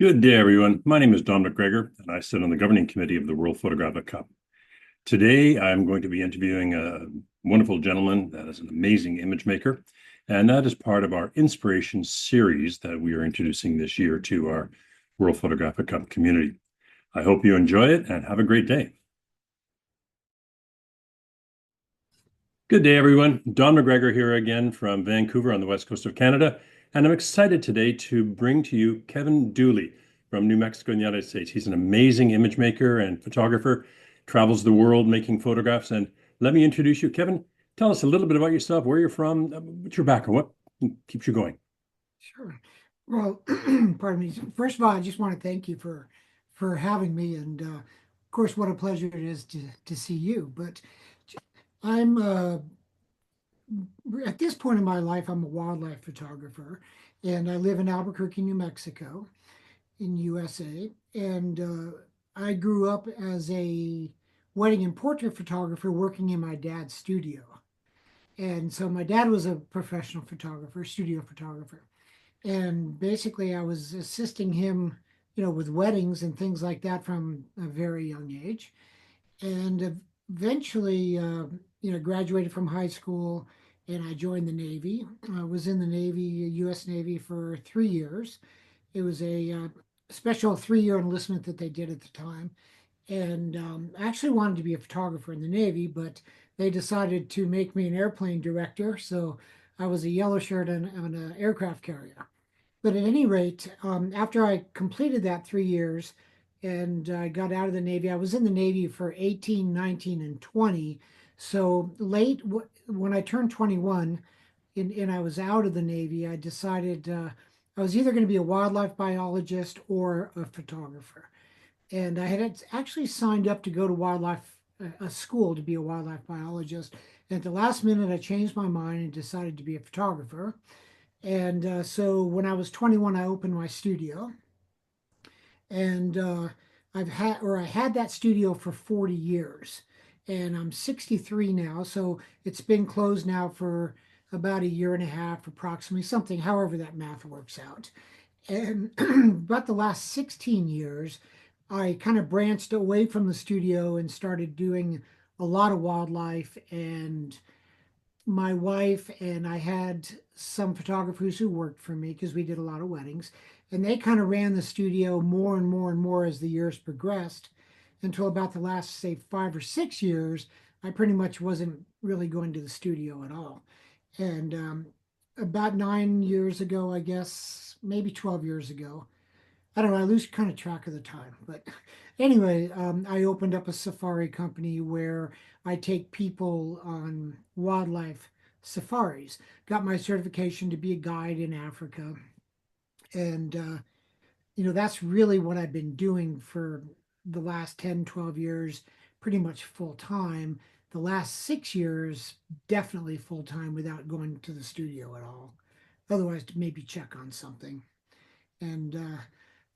Good day, everyone. My name is Don McGregor, and I sit on the governing committee of the World Photographic Cup. Today, I'm going to be interviewing a wonderful gentleman that is an amazing image maker, and that is part of our Inspiration Series that we are introducing this year to our World Photographic Cup community. I hope you enjoy it and have a great day. Good day, everyone. Don McGregor here again from Vancouver on the west coast of Canada, and I'm excited today to bring to you Kevin Dooley from New Mexico in the United States. He's an amazing image maker and photographer, travels the world making photographs. And let me introduce you, Kevin. Tell us a little bit about yourself, where you're from, what's your background, what keeps you going? Sure. Well, pardon me. First of all, I just want to thank you for having me, and of course, what a pleasure it is to see you. But I'm at this point in my life, I'm a wildlife photographer, and I live in Albuquerque, New Mexico, in USA. And I grew up as a wedding and portrait photographer, working in my dad's studio. And so my dad was a professional photographer, studio photographer. And basically I was assisting him, with weddings and things like that from a very young age. And eventually, graduated from high school and I joined the Navy. I was in the Navy, U.S. Navy, for 3 years. It was a special 3 year enlistment that they did at the time. And I actually wanted to be a photographer in the Navy, but they decided to make me an airplane director. So I was a yellow shirt on an aircraft carrier. But at any rate, after I completed that 3 years and I got out of the Navy, I was in the Navy for 18, 19, and 20. So when I turned 21 and I was out of the Navy, I decided I was either going to be a wildlife biologist or a photographer. And I had actually signed up to go to a school to be a wildlife biologist. And at the last minute, I changed my mind and decided to be a photographer. And so when I was 21, I opened my studio, and I had that studio for 40 years, and I'm 63 now, so it's been closed now for about a year and a half, approximately, something, however that math works out. And about the last 16 years, I kind of branched away from the studio and started doing a lot of wildlife. And my wife and I had some photographers who worked for me because we did a lot of weddings, and they kind of ran the studio more and more and more as the years progressed until about the last, say, 5 or 6 years. I pretty much wasn't really going to the studio at all. And about 9 years ago, I guess, maybe 12 years ago, I don't know, I lose kind of track of the time. But anyway, I opened up a safari company where I take people on wildlife safaris. Got my certification to be a guide in Africa. And, that's really what I've been doing for the last 10, 12 years, pretty much full time. The last 6 years, definitely full time without going to the studio at all. Otherwise, to maybe check on something. And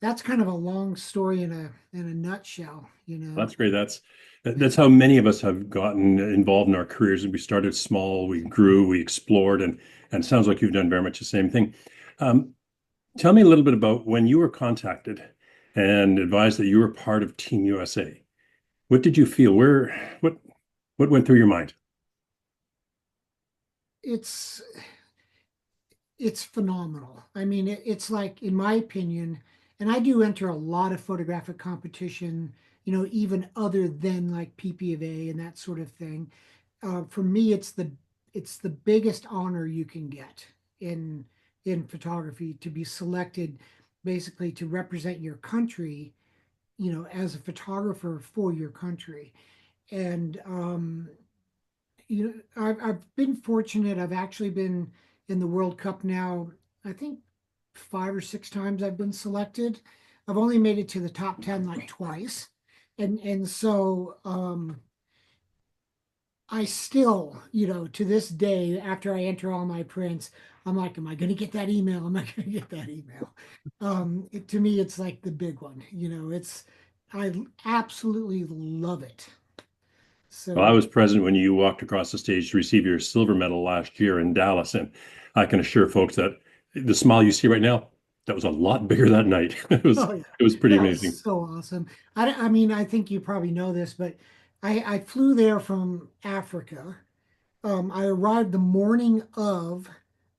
that's kind of a long story in a nutshell. That's great. That's how many of us have gotten involved in our careers. We started small, we grew, we explored, and it sounds like you've done very much the same thing. Um, Tell me a little bit about when you were contacted and advised that you were part of Team USA. What did you feel? What went through your mind? It's it's phenomenal. I mean, it's like, in my opinion, and I do enter a lot of photographic competition, even other than like PPA and that sort of thing. For me, it's the biggest honor you can get in in photography, to be selected basically to represent your country, as a photographer for your country. And I've been fortunate. I've actually been in the World Cup now, I think 5 or 6 times I've been selected. I've only made it to the top 10 like twice. And so I still, to this day, after I enter all my prints, I'm like, am I going to get that email? Am I going to get that email? To me, it's like the big one. I absolutely love it. Well, I So was present when you walked across the stage to receive your silver medal last year in Dallas, and I can assure folks that the smile you see right now, that was a lot bigger that night. It was Oh yeah, it was pretty that was amazing. so awesome. I mean, I think you probably know this, but I flew there from Africa. I arrived the morning of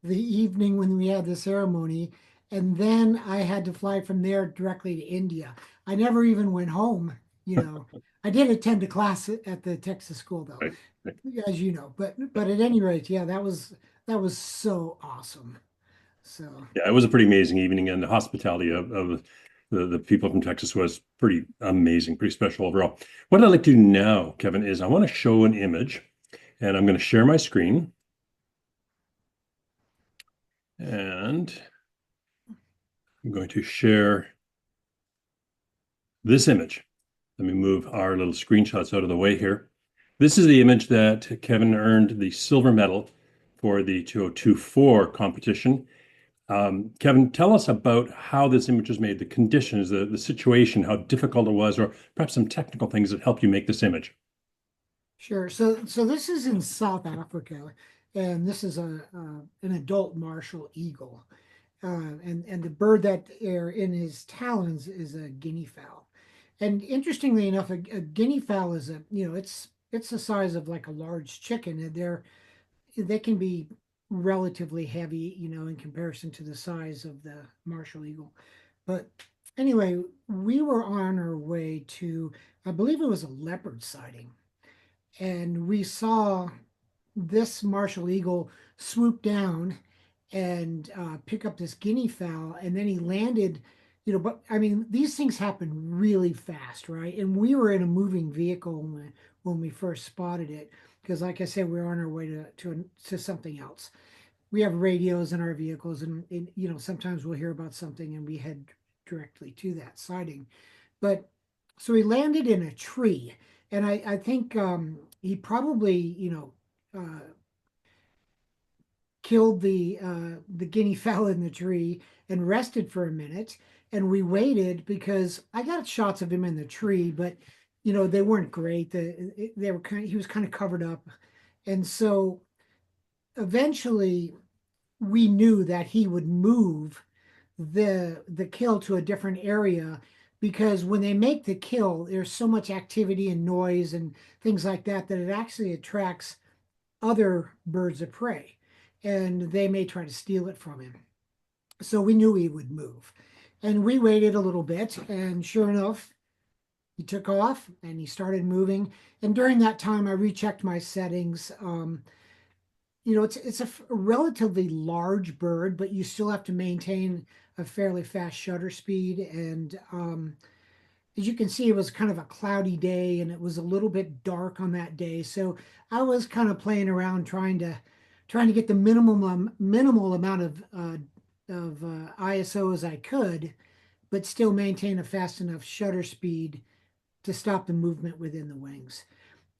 the evening when we had the ceremony, and then I had to fly from there directly to India. I never even went home, you know. I did attend a class at the Texas school though, Right. Right. as you know. But at any rate, yeah, that was so awesome. So Yeah, it was a pretty amazing evening, and the hospitality of the people from Texas was pretty amazing, pretty special overall. What I'd like to do now, Kevin, is I want to show an image, and I'm going to share my screen, and I'm going to share this image. Let me move our little screenshots out of the way here. This is the image that Kevin earned the silver medal for the 2024 competition. Kevin, tell us about how this image was made, the conditions, the situation, how difficult it was, or perhaps some technical things that helped you make this image. sure. So this is in South Africa, and this is an adult martial eagle. And the bird that are in his talons is a guinea fowl. And interestingly enough, a guinea fowl is it's the size of like a large chicken, and they can be relatively heavy, in comparison to the size of the martial eagle. But anyway, we were on our way to, I believe it was a leopard sighting, and we saw this martial eagle swoop down and pick up this guinea fowl, and then he landed. But I mean, these things happen really fast, right? And we were in a moving vehicle when we first spotted it, because, like I said, we were on our way to something else. We have radios in our vehicles, and sometimes we'll hear about something and we head directly to that sighting. But so he landed in a tree, and I think he probably killed the guinea fowl in the tree and rested for a minute. And we waited because I got shots of him in the tree, but they weren't great. They were he was kind of covered up, and so eventually we knew that he would move the kill to a different area, because when they make the kill, there's so much activity and noise and things like that that it actually attracts other birds of prey, and they may try to steal it from him. So we knew he would move. And we waited a little bit, and sure enough, he took off and he started moving. And during that time, I rechecked my settings. It's a relatively large bird, but you still have to maintain a fairly fast shutter speed. And as you can see, it was kind of a cloudy day, and it was a little bit dark on that day. So I was kind of playing around trying to get the minimal amount of ISO as I could, but still maintain a fast enough shutter speed to stop the movement within the wings.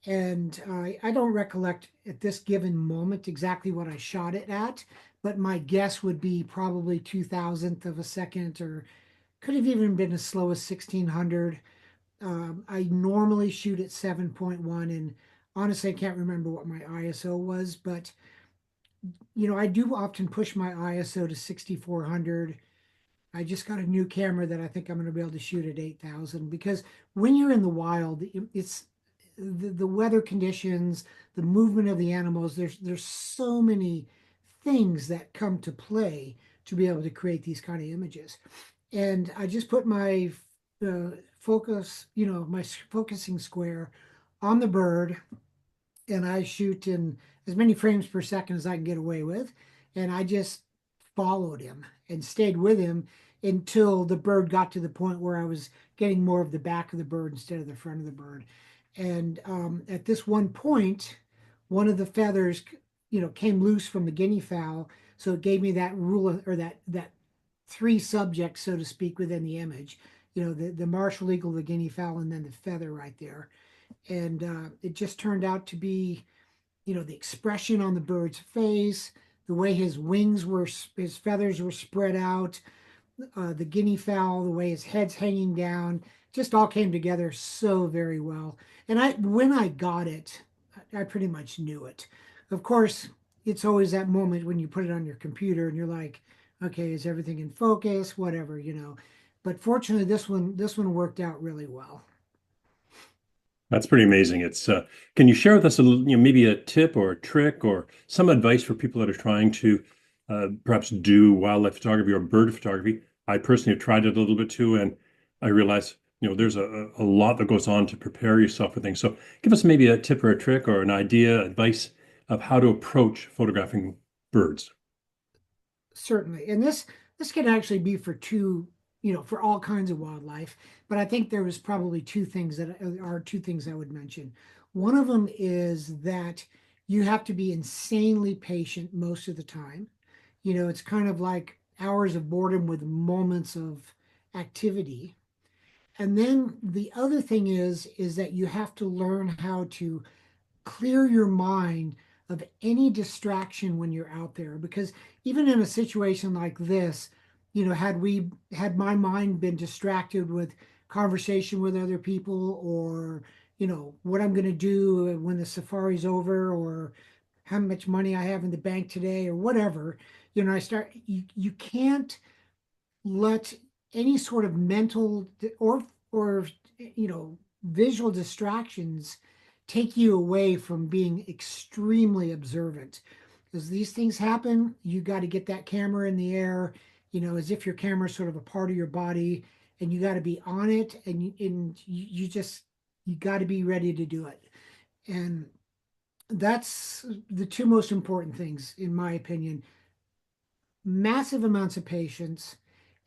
And I don't recollect at this given moment exactly what I shot it at, but my guess would be probably 2,000th of a second, or could have even been as slow as 1600. I normally shoot at 7.1, and honestly, I can't remember what my ISO was, but I do often push my ISO to 6400. I just got a new camera that I think I'm going to be able to shoot at 8,000, because when you're in the wild, it's the weather conditions, the movement of the animals. There's so many things that come to play to be able to create these kind of images. And I just put my my focusing square on the bird, and I shoot in as many frames per second as I can get away with. And I just followed him and stayed with him until the bird got to the point where I was getting more of the back of the bird instead of the front of the bird. And at this one point, one of the feathers, came loose from the guinea fowl. So it gave me that rule, or that three subjects, so to speak, within the image. The martial eagle, the guinea fowl, and then the feather right there. And it just turned out to be, the expression on the bird's face, the way his feathers were spread out, the guinea fowl, the way his head's hanging down, just all came together so very well. And when I got it, I pretty much knew it. Of course, it's always that moment when you put it on your computer and you're like, Okay, is everything in focus? Whatever, you know. But fortunately, this one worked out really well. That's pretty amazing. Can you share with us maybe a tip or a trick or some advice for people that are trying to perhaps do wildlife photography or bird photography? I personally have tried it a little bit too, and I realize, there's a lot that goes on to prepare yourself for things. So give us maybe a tip or a trick or an idea, advice of how to approach photographing birds. Certainly. And this can actually be for two, for all kinds of wildlife. But I think there was probably two things I would mention. One of them is that you have to be insanely patient most of the time. It's kind of like hours of boredom with moments of activity. And then the other thing is that you have to learn how to clear your mind of any distraction when you're out there, because even in a situation like this, had my mind been distracted with conversation with other people, or what I'm going to do when the safari's over, or how much money I have in the bank today, or whatever, you can't let any sort of mental or visual distractions take you away from being extremely observant. As these things happen, you got to get that camera in the air, as if your camera is sort of a part of your body, and you got to be on it, you got to be ready to do it. And that's the two most important things, in my opinion: massive amounts of patience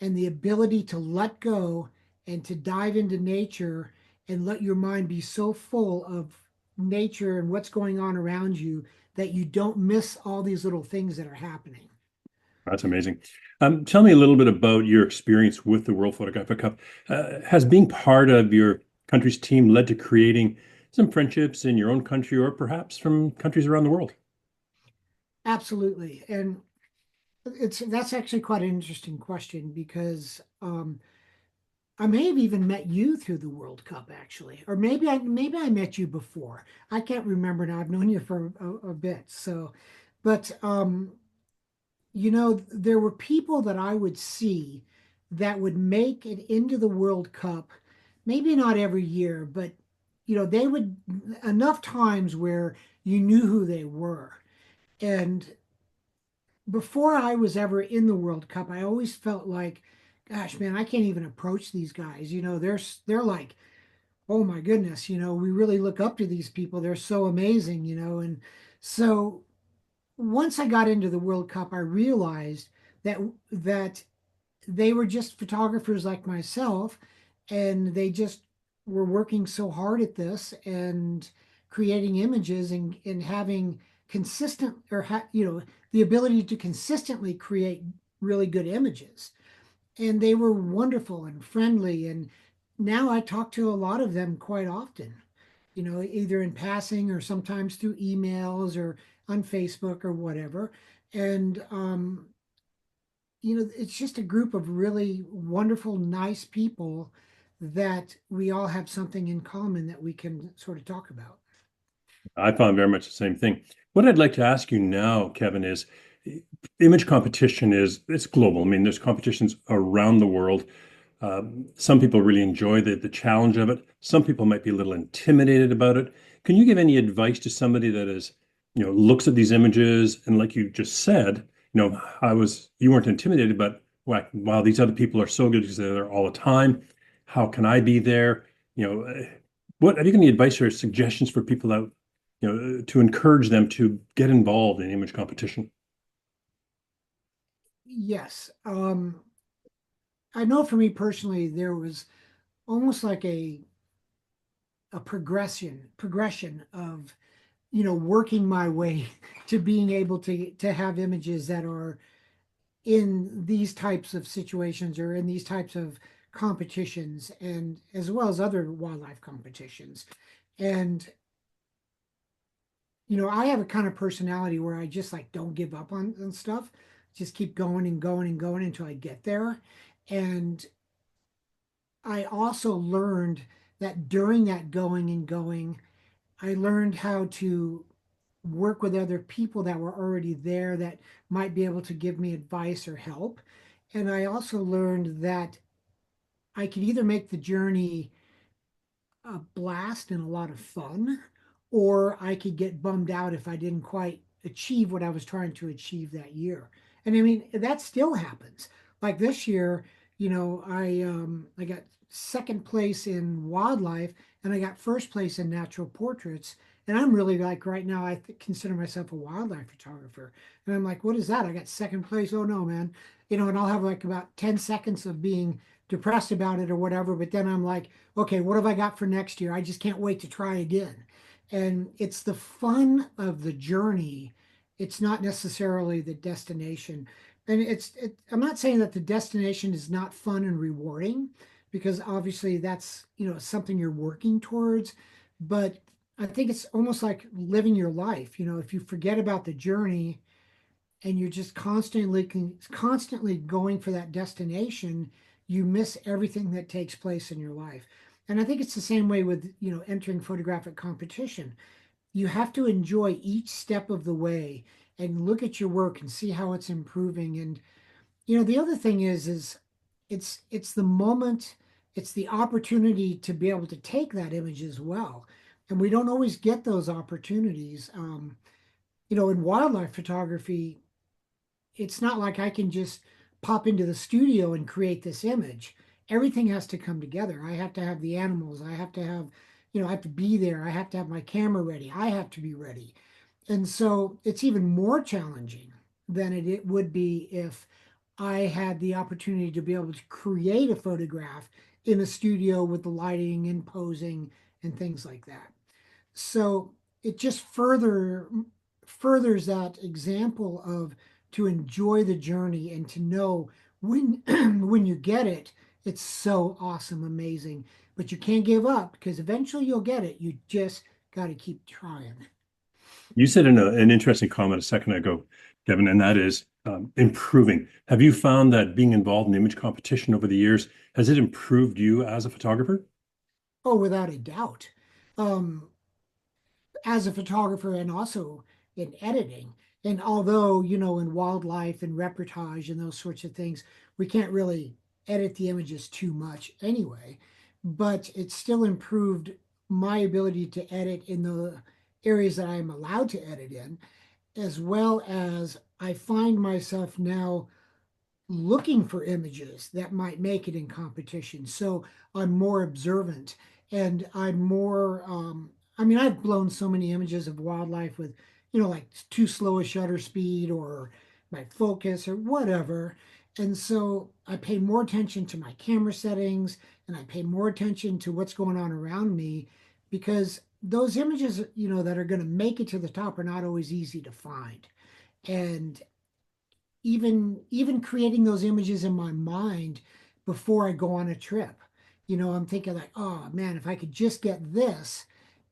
and the ability to let go and to dive into nature and let your mind be so full of nature and what's going on around you that you don't miss all these little things that are happening. That's amazing. Tell me a little bit about your experience with the World Photographic Cup. Has being part of your country's team led to creating some friendships in your own country or perhaps from countries around the world? Absolutely. And that's actually quite an interesting question, because I may have even met you through the World Cup, actually, or maybe I met you before. I can't remember now. I've known you for a bit. So, but there were people that I would see that would make it into the World Cup, maybe not every year, but they would, enough times where you knew who they were. And before I was ever in the World Cup, I always felt like, gosh, man, I can't even approach these guys. They're like, oh my goodness, we really look up to these people. They're so amazing, and so once I got into the World Cup, I realized that they were just photographers like myself, and they just were working so hard at this and creating images, and having consistent, the ability to consistently create really good images. And they were wonderful and friendly. And now I talk to a lot of them quite often, either in passing or sometimes through emails or on Facebook or whatever. And it's just a group of really wonderful, nice people that we all have something in common that we can sort of talk about. I found very much the same thing. What I'd like to ask you now, Kevin, is image competition it's global. I mean, there's competitions around the world. Some people really enjoy the challenge of it. Some people might be a little intimidated about it. Can you give any advice to somebody that is, looks at these images and like you just said, you weren't intimidated, but wow, these other people are so good because they're there all the time. How can I be there? You know, what have you got any advice or suggestions for people out, to encourage them to get involved in image competition? Yes. I know for me personally, there was almost like a progression of, working my way to being able to have images that are in these types of situations or in these types of competitions, and as well as other wildlife competitions. And I have a kind of personality where I just like don't give up on stuff, just keep going and going and going until I get there. And I also learned that during that going and going, I learned how to work with other people that were already there that might be able to give me advice or help. And I also learned that I could either make the journey a blast and a lot of fun, or I could get bummed out if I didn't quite achieve what I was trying to achieve that year. And I mean, that still happens. Like this year, I got second place in wildlife and I got first place in natural portraits. And I'm really like right now, consider myself a wildlife photographer. And I'm like, what is that? I got second place. Oh no, man. And I'll have like about 10 seconds of being depressed about it or whatever. But then I'm like, okay, what have I got for next year? I just can't wait to try again. And it's the fun of the journey. It's not necessarily the destination. And I'm not saying that the destination is not fun and rewarding, because obviously that's, something you're working towards. But I think it's almost like living your life. If you forget about the journey and you're just constantly going for that destination, you miss everything that takes place in your life. And I think it's the same way with, entering photographic competition. You have to enjoy each step of the way and look at your work and see how it's improving. And the other thing is it's the moment, it's the opportunity to be able to take that image as well. And we don't always get those opportunities. In wildlife photography, it's not like I can just pop into the studio and create this image. Everything has to come together. I have to have the animals. I have to have, I have to be there. I have to have my camera ready. I have to be ready. And so it's even more challenging than it would be if I had the opportunity to be able to create a photograph in a studio with the lighting and posing and things like that. So it just furthers that example of to enjoy the journey and to know when when you get it, it's so awesome, amazing. But you can't give up because eventually you'll get it. You just got to keep trying. You said an interesting comment a second ago, Kevin, and that is improving. Have you found that being involved in image competition over the years, has it improved you as a photographer? Oh, without a doubt. Um, as a photographer and also in editing. And although, in wildlife and reportage and those sorts of things, we can't really edit the images too much anyway, but it still improved my ability to edit in the areas that I'm allowed to edit in, as well as I find myself now looking for images that might make it in competition. So I'm more observant and I'm more, I mean, I've blown so many images of wildlife with, like too slow a shutter speed or my focus or whatever. And so I pay more attention to my camera settings and I pay more attention to what's going on around me because those images, that are going to make it to the top are not always easy to find. And even creating those images in my mind before I go on a trip. I'm thinking like, oh man, if I could just get this.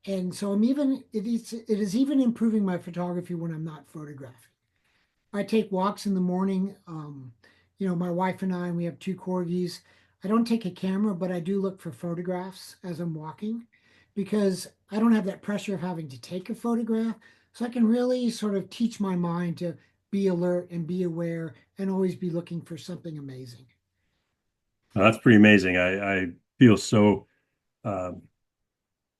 And so it is even improving my photography when I'm not photographing. I take walks in the morning. My wife and we have two corgis. I don't take a camera, but I do look for photographs as I'm walking because I don't have that pressure of having to take a photograph. So I can really sort of teach my mind to be alert and be aware and always be looking for something amazing. That's pretty amazing. I feel so uh,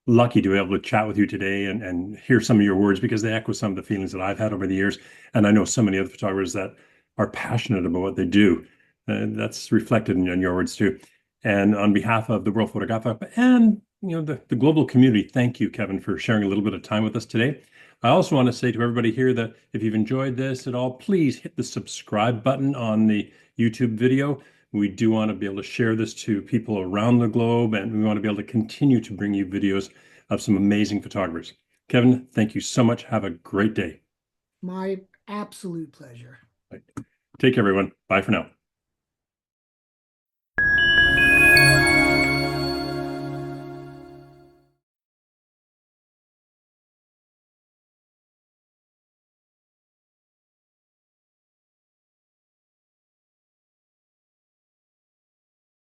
lucky to be able to chat with you today and hear some of your words because they echo some of the feelings that I've had over the years. And I know so many other photographers that are passionate about what they do. That's reflected in your words too. And on behalf of the World Photographic Cup and the global community, thank you, Kevin, for sharing a little bit of time with us today. I also want to say to everybody here that if you've enjoyed this at all, please hit the subscribe button on the YouTube video. We do want to be able to share this to people around the globe, and we want to be able to continue to bring you videos of some amazing photographers. Kevin, thank you so much. Have a great day. My absolute pleasure. Take care, everyone. Bye for now.